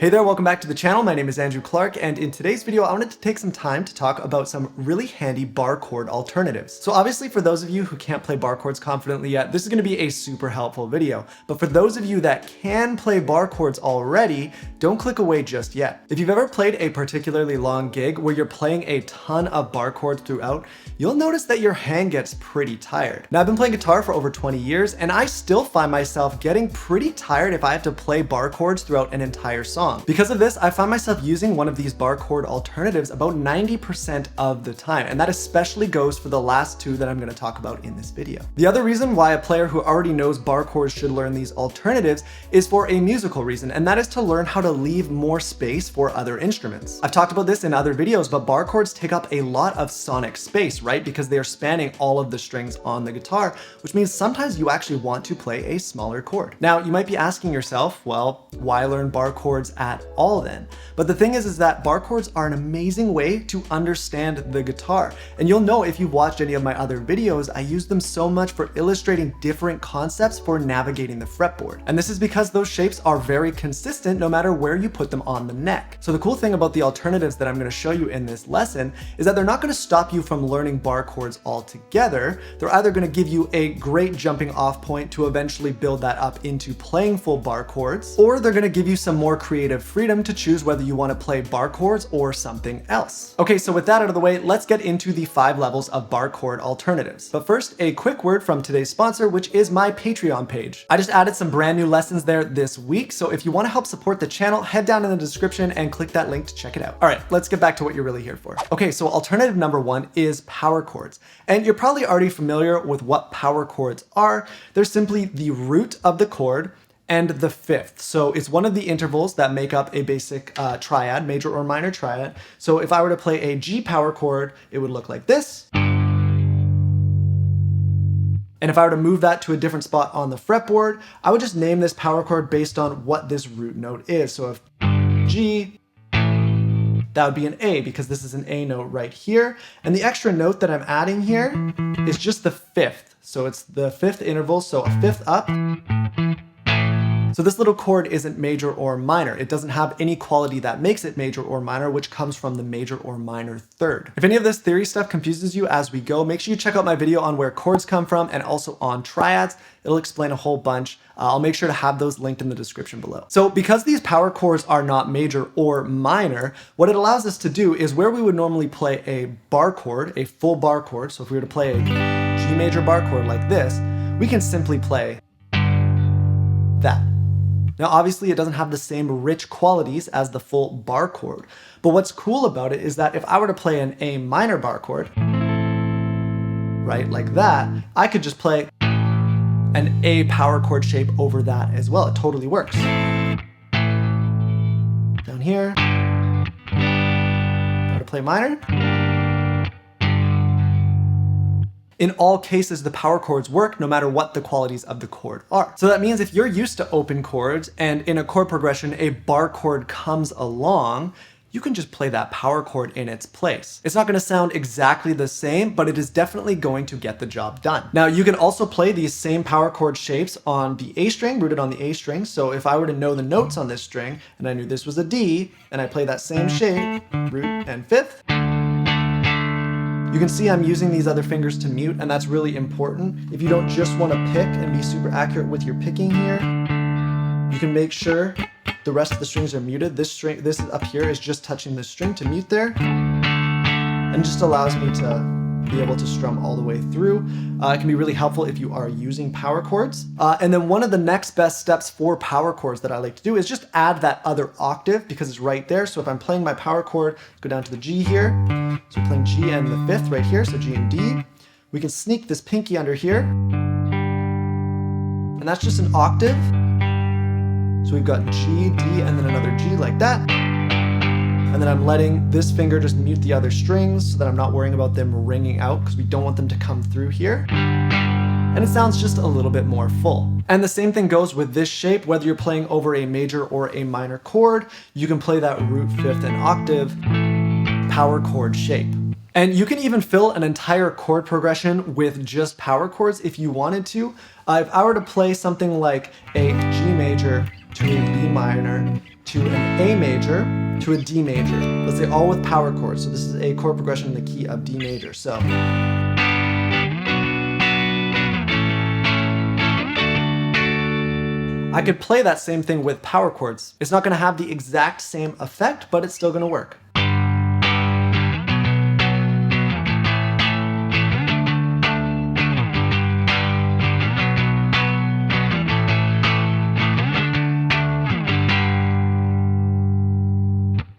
Hey there, welcome back to the channel. My name is Andrew Clark, and in today's video, I wanted to take some time to talk about some really handy bar chord alternatives. So obviously for those of you who can't play bar chords confidently yet, this is going to be a super helpful video. But for those of you that can play bar chords already, don't click away just yet. If you've ever played a particularly long gig where you're playing a ton of bar chords throughout, you'll notice that your hand gets pretty tired. Now I've been playing guitar for over 20 years, and I still find myself getting pretty tired if I have to play bar chords throughout an entire song. Because of this, I find myself using one of these bar chord alternatives about 90% of the time, and that especially goes for the last two that I'm going to talk about in this video. The other reason why a player who already knows bar chords should learn these alternatives is for a musical reason, and that is to learn how to leave more space for other instruments. I've talked about this in other videos, but bar chords take up a lot of sonic space, right? Because they are spanning all of the strings on the guitar, which means sometimes you actually want to play a smaller chord. Now, you might be asking yourself, well, why learn bar chords at all then? But the thing is that bar chords are an amazing way to understand the guitar. And you'll know if you've watched any of my other videos, I use them so much for illustrating different concepts for navigating the fretboard. And this is because those shapes are very consistent no matter where you put them on the neck. So the cool thing about the alternatives that I'm going to show you in this lesson is that they're not going to stop you from learning bar chords altogether. They're either going to give you a great jumping off point to eventually build that up into playing full bar chords, or they're going to give you some more creative freedom to choose whether you want to play bar chords or something else. Okay, so with that out of the way, let's get into the 5 levels of bar chord alternatives. But first, a quick word from today's sponsor, which is my Patreon page. I just added some brand new lessons there this week, so if you want to help support the channel, head down in the description and click that link to check it out. All right, let's get back to what you're really here for. Okay, so alternative number 1 is power chords. And you're probably already familiar with what power chords are. They're simply the root of the chord and the fifth. So it's one of the intervals that make up a basic triad, major or minor triad. So if I were to play a G power chord, it would look like this. And if I were to move that to a different spot on the fretboard, I would just name this power chord based on what this root note is. So if G, that would be an A because this is an A note right here. And the extra note that I'm adding here is just the fifth. So it's the fifth interval, so a fifth up. So this little chord isn't major or minor. It doesn't have any quality that makes it major or minor, which comes from the major or minor third. If any of this theory stuff confuses you as we go, make sure you check out my video on where chords come from and also on triads. It'll explain a whole bunch. I'll make sure to have those linked in the description below. So because these power chords are not major or minor, what it allows us to do is where we would normally play a bar chord, a full bar chord. So if we were to play a G major bar chord like this, we can simply play that. Now, obviously, it doesn't have the same rich qualities as the full bar chord. But what's cool about it is that if I were to play an A minor bar chord, right, like that, I could just play an A power chord shape over that as well. It totally works. Down here, how to play minor. In all cases, the power chords work no matter what the qualities of the chord are. So that means if you're used to open chords and in a chord progression, a bar chord comes along, you can just play that power chord in its place. It's not going to sound exactly the same, but it is definitely going to get the job done. Now, you can also play these same power chord shapes on the A string, rooted on the A string. So if I were to know the notes on this string and I knew this was a D, and I play that same shape, root and fifth, you can see I'm using these other fingers to mute, and that's really important. If you don't just want to pick and be super accurate with your picking here, you can make sure the rest of the strings are muted. This up here is just touching the string to mute there, and just allows me to be able to strum all the way through. It can be really helpful if you are using power chords. And then one of the next best steps for power chords that I like to do is just add that other octave because it's right there. So if I'm playing my power chord, go down to the G here. So I'm playing G and the fifth right here, so G and D. We can sneak this pinky under here. And that's just an octave. So we've got G, D, and then another G like that. And then I'm letting this finger just mute the other strings so that I'm not worrying about them ringing out because we don't want them to come through here. And it sounds just a little bit more full. And the same thing goes with this shape, whether you're playing over a major or a minor chord, you can play that root, fifth, and octave power chord shape. And you can even fill an entire chord progression with just power chords if you wanted to. If I were to play something like a G major to a B minor to an A major, to a D major. Let's say all with power chords. So this is a chord progression in the key of D major. So I could play that same thing with power chords. It's not going to have the exact same effect, but it's still going to work.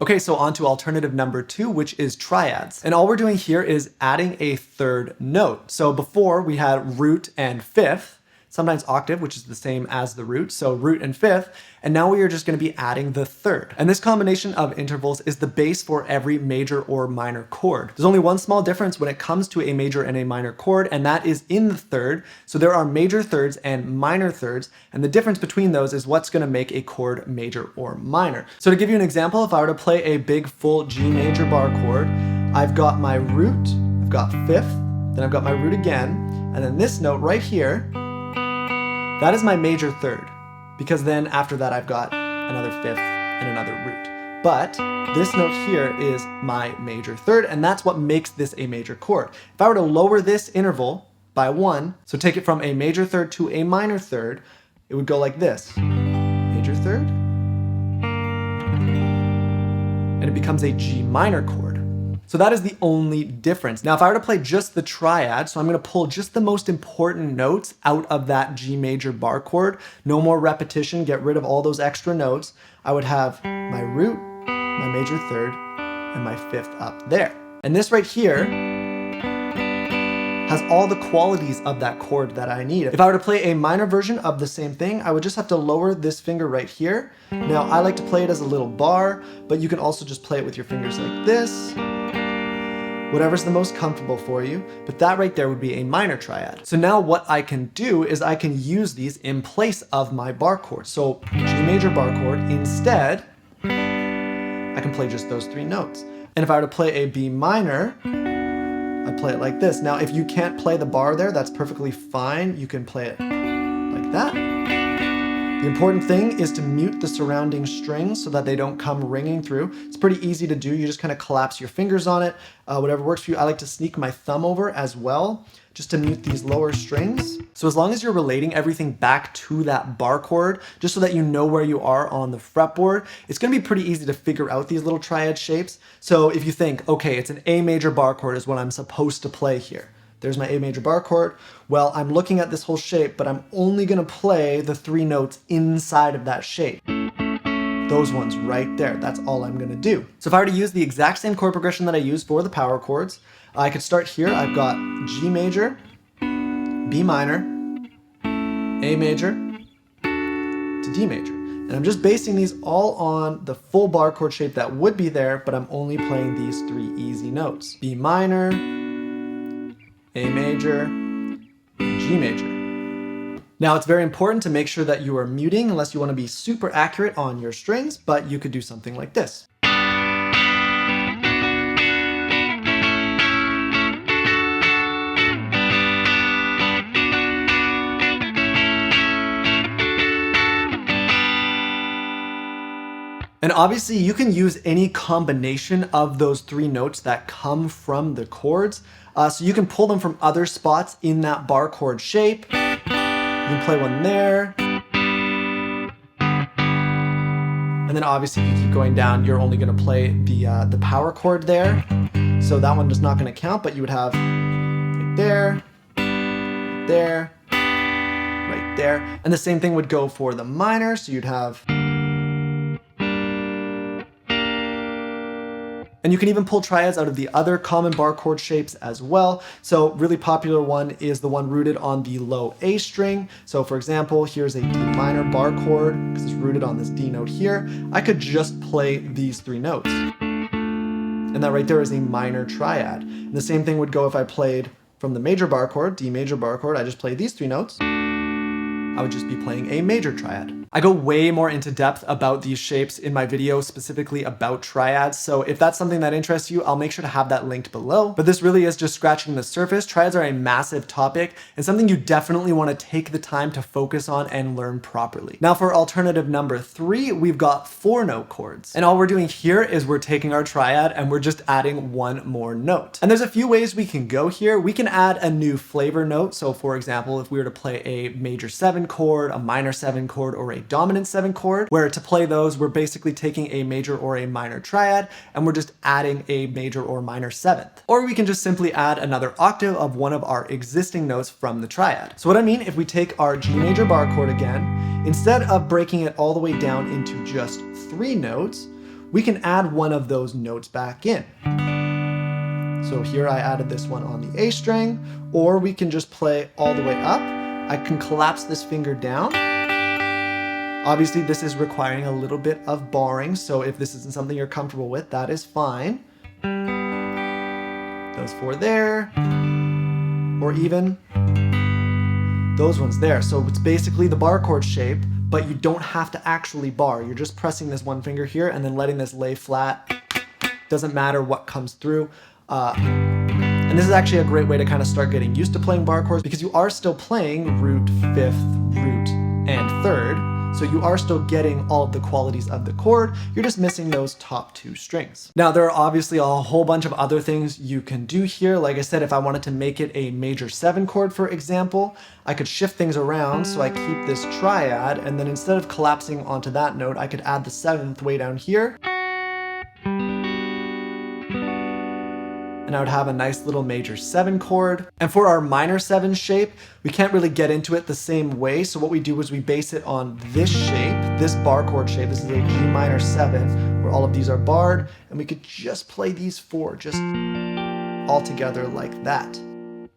Okay, so on to alternative number 2, which is triads. And all we're doing here is adding a third note. So before we had root and fifth, sometimes octave, which is the same as the root, so root and fifth, and now we are just going to be adding the third. And this combination of intervals is the base for every major or minor chord. There's only one small difference when it comes to a major and a minor chord, and that is in the third. So there are major thirds and minor thirds, and the difference between those is what's going to make a chord major or minor. So to give you an example, if I were to play a big full G major bar chord, I've got my root, I've got fifth, then I've got my root again, and then this note right here, that is my major third, because then after that I've got another fifth and another root. But this note here is my major third, and that's what makes this a major chord. If I were to lower this interval by 1, so take it from a major third to a minor third, it would go like this. Major third, and it becomes a G minor chord. So that is the only difference. Now, if I were to play just the triad, so I'm going to pull just the most important notes out of that G major bar chord, no more repetition, get rid of all those extra notes, I would have my root, my major third, and my fifth up there. And this right here has all the qualities of that chord that I need. If I were to play a minor version of the same thing, I would just have to lower this finger right here. Now, I like to play it as a little bar, but you can also just play it with your fingers like this. Whatever's the most comfortable for you, but that right there would be a minor triad. So now what I can do is I can use these in place of my bar chord. So G major bar chord, instead, I can play just those 3 notes. And if I were to play a B minor, I'd play it like this. Now, if you can't play the bar there, that's perfectly fine. You can play it like that. The important thing is to mute the surrounding strings so that they don't come ringing through. It's pretty easy to do. You just kind of collapse your fingers on it. Whatever works for you. I like to sneak my thumb over as well, just to mute these lower strings. So as long as you're relating everything back to that bar chord, just so that you know where you are on the fretboard, it's going to be pretty easy to figure out these little triad shapes. So if you think, okay, it's an A major bar chord is what I'm supposed to play here. There's my A major bar chord. Well, I'm looking at this whole shape, but I'm only going to play the 3 notes inside of that shape. Those ones right there, that's all I'm going to do. So if I were to use the exact same chord progression that I use for the power chords, I could start here. I've got G major, B minor, A major, to D major. And I'm just basing these all on the full bar chord shape that would be there, but I'm only playing these 3 easy notes. B minor, A major, and G major. Now it's very important to make sure that you are muting unless you want to be super accurate on your strings, but you could do something like this. And obviously you can use any combination of those 3 notes that come from the chords. So you can pull them from other spots in that bar chord shape. You can play one there. And then obviously if you keep going down, you're only going to play the power chord there. So that one is not going to count, but you would have right there, right there, right there. And the same thing would go for the minor. So you'd have... And you can even pull triads out of the other common bar chord shapes as well. So really popular one is the one rooted on the low A string. So for example, here's a D minor bar chord because it's rooted on this D note here. I could just play these 3 notes. And that right there is a minor triad. And the same thing would go if I played from the major bar chord, D major bar chord, I just played these 3 notes. I would just be playing a major triad. I go way more into depth about these shapes in my video specifically about triads, so if that's something that interests you, I'll make sure to have that linked below. But this really is just scratching the surface. Triads are a massive topic and something you definitely want to take the time to focus on and learn properly. Now for alternative number 3, we've got 4-note chords. And all we're doing here is we're taking our triad and we're just adding one more note. And there's a few ways we can go here. We can add a new flavor note. So for example, if we were to play a major 7 chord, a minor 7 chord, or a dominant 7 chord, where to play those, we're basically taking a major or a minor triad and we're just adding a major or minor 7th. Or we can just simply add another octave of one of our existing notes from the triad. So what I mean, if we take our G major bar chord again, instead of breaking it all the way down into just 3 notes, we can add one of those notes back in. So here I added this one on the A string, or we can just play all the way up. I can collapse this finger down. Obviously this is requiring a little bit of barring, so if this isn't something you're comfortable with, that is fine. Those 4 there, or even those ones there. So it's basically the bar chord shape, but you don't have to actually bar. You're just pressing this one finger here and then letting this lay flat. Doesn't matter what comes through. And this is actually a great way to kind of start getting used to playing bar chords because you are still playing root, 5th, root, and 3rd. So you are still getting all of the qualities of the chord, you're just missing those top 2 strings. Now there are obviously a whole bunch of other things you can do here. Like I said, if I wanted to make it a major 7 chord, for example, I could shift things around so I keep this triad, and then instead of collapsing onto that note, I could add the 7th way down here. And I would have a nice little major 7 chord. And for our minor 7 shape, we can't really get into it the same way. So what we do is we base it on this shape, this bar chord shape. This is a G minor 7, where all of these are barred. And we could just play these 4 just all together like that.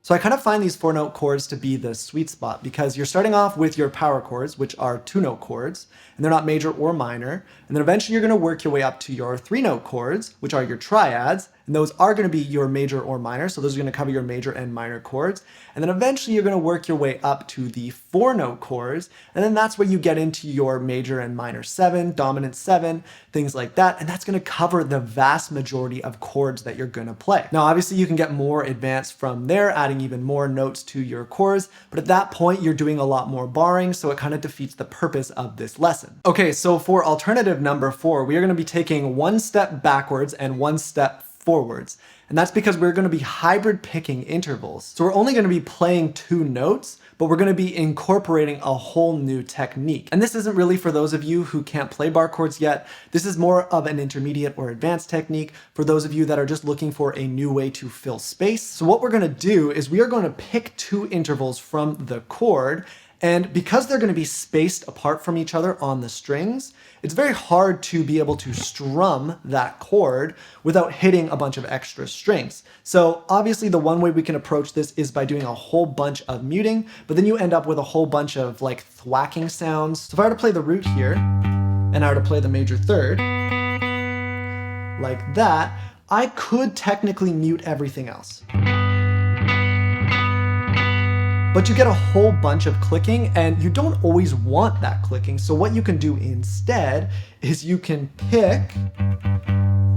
So I kind of find these 4-note chords to be the sweet spot because you're starting off with your power chords, which are 2-note chords, and they're not major or minor. And then eventually you're going to work your way up to your 3-note chords, which are your triads. And those are going to be your major or minor. So those are going to cover your major and minor chords. And then eventually you're going to work your way up to the 4-note chords. And then that's where you get into your major and minor 7, dominant 7, things like that. And that's going to cover the vast majority of chords that you're going to play. Now, obviously you can get more advanced from there, adding even more notes to your chords. But at that point, you're doing a lot more barring. So it kind of defeats the purpose of this lesson. Okay, so for alternative number 4, we are going to be taking 1 step backwards and 1 step forwards. And that's because we're going to be hybrid picking intervals. So we're only going to be playing 2 notes, but we're going to be incorporating a whole new technique. And this isn't really for those of you who can't play bar chords yet. This is more of an intermediate or advanced technique for those of you that are just looking for a new way to fill space. So what we're going to do is we are going to pick 2 intervals from the chord. And because they're going to be spaced apart from each other on the strings, it's very hard to be able to strum that chord without hitting a bunch of extra strings. So obviously the one way we can approach this is by doing a whole bunch of muting, but then you end up with a whole bunch of like thwacking sounds. So if I were to play the root here, and I were to play the major 3rd, like that, I could technically mute everything else. But you get a whole bunch of clicking and you don't always want that clicking. So what you can do instead is you can pick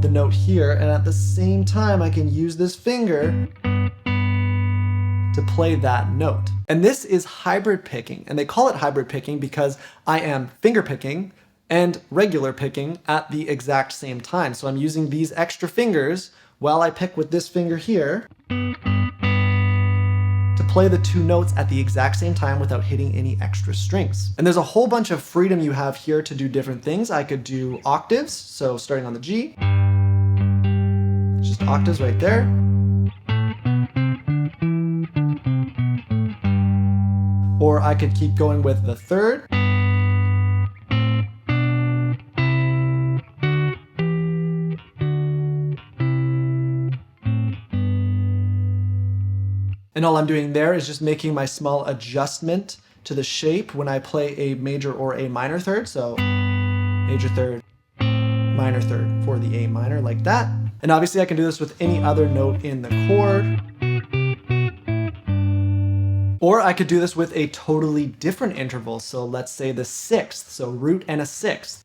the note here and at the same time I can use this finger to play that note. And this is hybrid picking, and they call it hybrid picking because I am finger picking and regular picking at the exact same time. So I'm using these extra fingers while I pick with this finger here to play the 2 notes at the exact same time without hitting any extra strings. And there's a whole bunch of freedom you have here to do different things. I could do octaves, so starting on the G, just octaves right there. Or I could keep going with the 3rd. And all I'm doing there is just making my small adjustment to the shape when I play a major or a minor 3rd. So major 3rd, minor 3rd for the A minor, like that. And obviously I can do this with any other note in the chord. Or I could do this with a totally different interval. So let's say the sixth, so root and a sixth.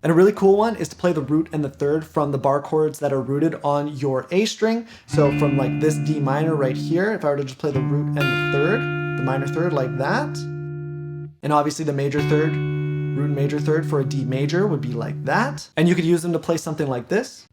And a really cool one is to play the root and the third from the bar chords that are rooted on your A string. So from like this D minor right here, if I were to just play the root and the third, the minor third like that, and obviously the major third, root and major third for a D major would be like that. And you could use them to play something like this.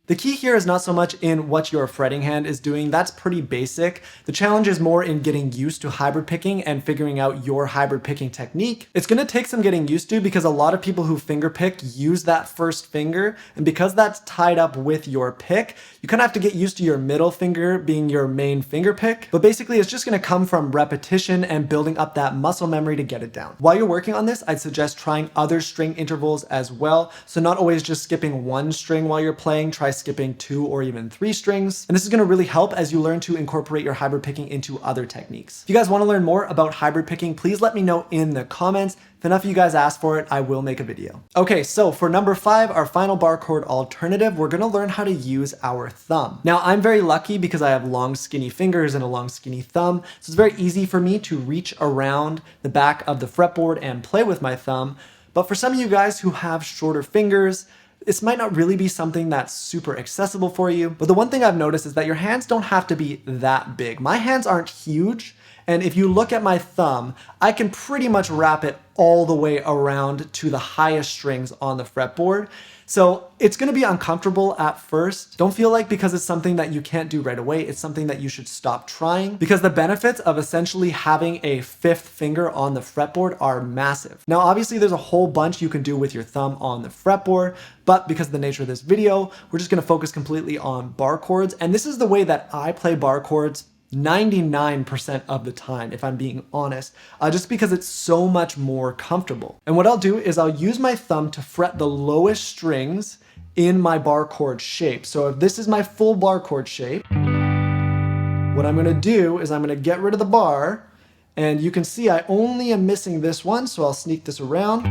The key here is not so much in what your fretting hand is doing, that's pretty basic. The challenge is more in getting used to hybrid picking and figuring out your hybrid picking technique. It's gonna take some getting used to because a lot of people who finger pick use that first finger, and because that's tied up with your pick, you kind of have to get used to your middle finger being your main finger pick. But basically it's just gonna come from repetition and building up that muscle memory to get it down. While you're working on this, I'd suggest trying other string intervals as well. So not always just skipping one string while you're playing, try skipping 2 or even 3 strings. And this is gonna really help as you learn to incorporate your hybrid picking into other techniques. If you guys wanna learn more about hybrid picking, please let me know in the comments. If enough of you guys ask for it, I will make a video. Okay, so for number 5, our final bar chord alternative, we're gonna learn how to use our thumb. Now, I'm very lucky because I have long, skinny fingers and a long, skinny thumb, so it's very easy for me to reach around the back of the fretboard and play with my thumb. But for some of you guys who have shorter fingers, this might not really be something that's super accessible for you. But the one thing I've noticed is that your hands don't have to be that big. My hands aren't huge. And if you look at my thumb, I can pretty much wrap it all the way around to the highest strings on the fretboard. So it's gonna be uncomfortable at first. Don't feel like because it's something that you can't do right away, it's something that you should stop trying, because the benefits of essentially having a fifth finger on the fretboard are massive. Now, obviously there's a whole bunch you can do with your thumb on the fretboard, but because of the nature of this video, we're just gonna focus completely on bar chords. And this is the way that I play bar chords 99% of the time, if I'm being honest, just because it's so much more comfortable. And what I'll do is I'll use my thumb to fret the lowest strings in my bar chord shape. So if this is my full bar chord shape, what I'm gonna do is I'm gonna get rid of the bar, and you can see I only am missing this one, so I'll sneak this around,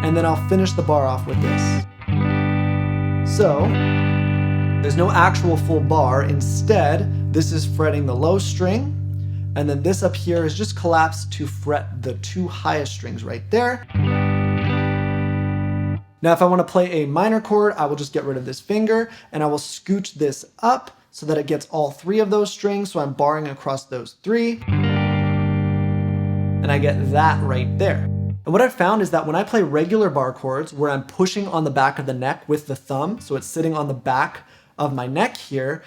and then I'll finish the bar off with this. So, there's no actual full bar. Instead, this is fretting the low string, and then this up here is just collapsed to fret the 2 highest strings right there. Now, if I want to play a minor chord, I will just get rid of this finger, and I will scooch this up so that it gets all 3 of those strings, so I'm barring across those 3, and I get that right there. And what I've found is that when I play regular bar chords, where I'm pushing on the back of the neck with the thumb, so it's sitting on the back of my neck here,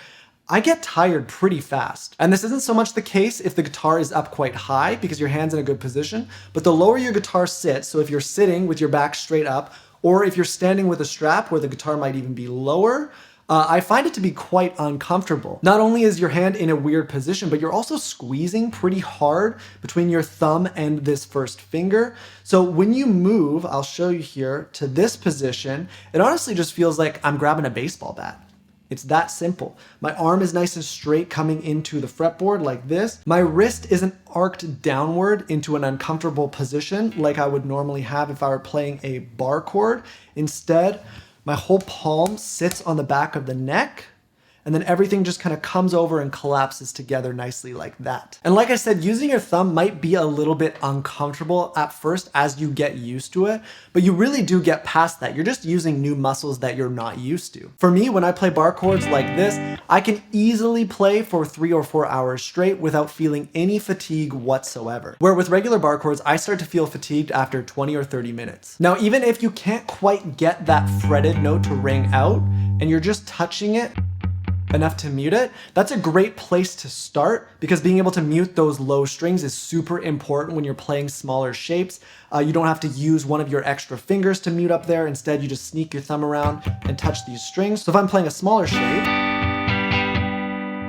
I get tired pretty fast. And this isn't so much the case if the guitar is up quite high because your hand's in a good position, but the lower your guitar sits, so if you're sitting with your back straight up, or if you're standing with a strap where the guitar might even be lower, I find it to be quite uncomfortable. Not only is your hand in a weird position, but you're also squeezing pretty hard between your thumb and this first finger. So when you move, I'll show you here, to this position, it honestly just feels like I'm grabbing a baseball bat. It's that simple. My arm is nice and straight coming into the fretboard like this. My wrist isn't arced downward into an uncomfortable position like I would normally have if I were playing a bar chord. Instead, my whole palm sits on the back of the neck, and then everything just kind of comes over and collapses together nicely like that. And like I said, using your thumb might be a little bit uncomfortable at first as you get used to it, but you really do get past that. You're just using new muscles that you're not used to. For me, when I play bar chords like this, I can easily play for 3 or 4 hours straight without feeling any fatigue whatsoever. Where with regular bar chords, I start to feel fatigued after 20 or 30 minutes. Now, even if you can't quite get that fretted note to ring out, and you're just touching it enough to mute it, that's a great place to start, because being able to mute those low strings is super important when you're playing smaller shapes. You don't have to use one of your extra fingers to mute up there. Instead, you just sneak your thumb around and touch these strings. So if I'm playing a smaller shape,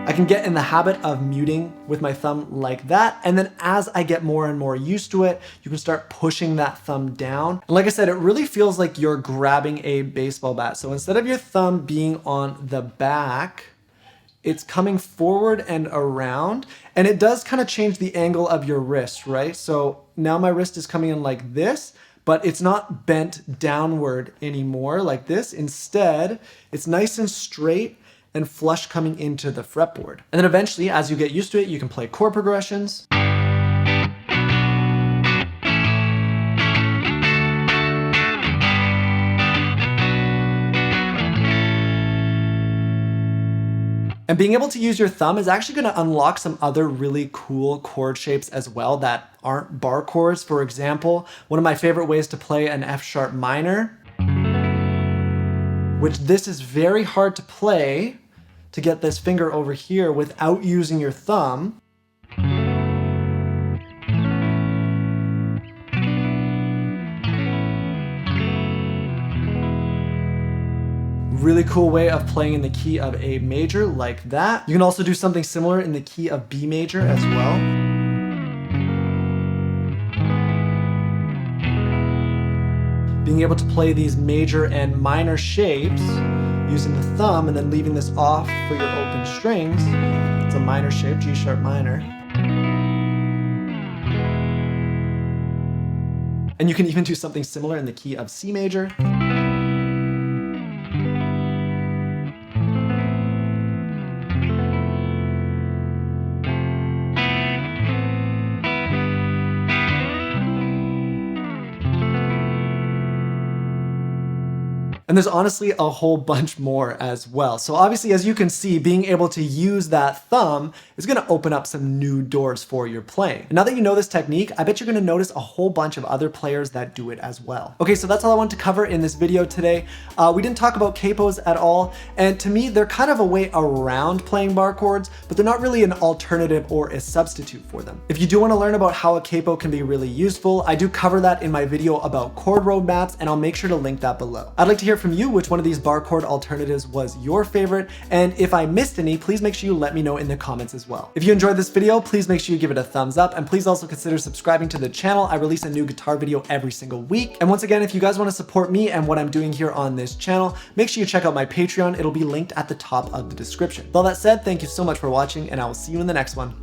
I can get in the habit of muting with my thumb like that. And then as I get more and more used to it, you can start pushing that thumb down. And like I said, it really feels like you're grabbing a baseball bat. So instead of your thumb being on the back, it's coming forward and around, and it does kind of change the angle of your wrist, right? So now my wrist is coming in like this, but it's not bent downward anymore like this. Instead, it's nice and straight and flush coming into the fretboard. And then eventually, as you get used to it, you can play chord progressions. And being able to use your thumb is actually going to unlock some other really cool chord shapes as well that aren't bar chords. For example, one of my favorite ways to play an F sharp minor, which this is very hard to play, to get this finger over here without using your thumb. Really cool way of playing in the key of A major like that. You can also do something similar in the key of B major as well. Being able to play these major and minor shapes using the thumb and then leaving this off for your open strings. It's a minor shape, G sharp minor. And you can even do something similar in the key of C major. And there's honestly a whole bunch more as well. So obviously, as you can see, being able to use that thumb is gonna open up some new doors for your playing. And now that you know this technique, I bet you're gonna notice a whole bunch of other players that do it as well. Okay, so that's all I wanted to cover in this video today. We didn't talk about capos at all. And to me, they're kind of a way around playing bar chords, but they're not really an alternative or a substitute for them. If you do wanna learn about how a capo can be really useful, I do cover that in my video about chord roadmaps, and I'll make sure to link that below. I'd like to hear from you which one of these bar chord alternatives was your favorite, and if I missed any, please make sure you let me know in the comments as well. If you enjoyed this video, please make sure you give it a thumbs up, and please also consider subscribing to the channel. I release a new guitar video every single week. And once again, if you guys want to support me and what I'm doing here on this channel, make sure you check out my Patreon. It'll be linked at the top of the description. With all that said, thank you so much for watching, and I will see you in the next one.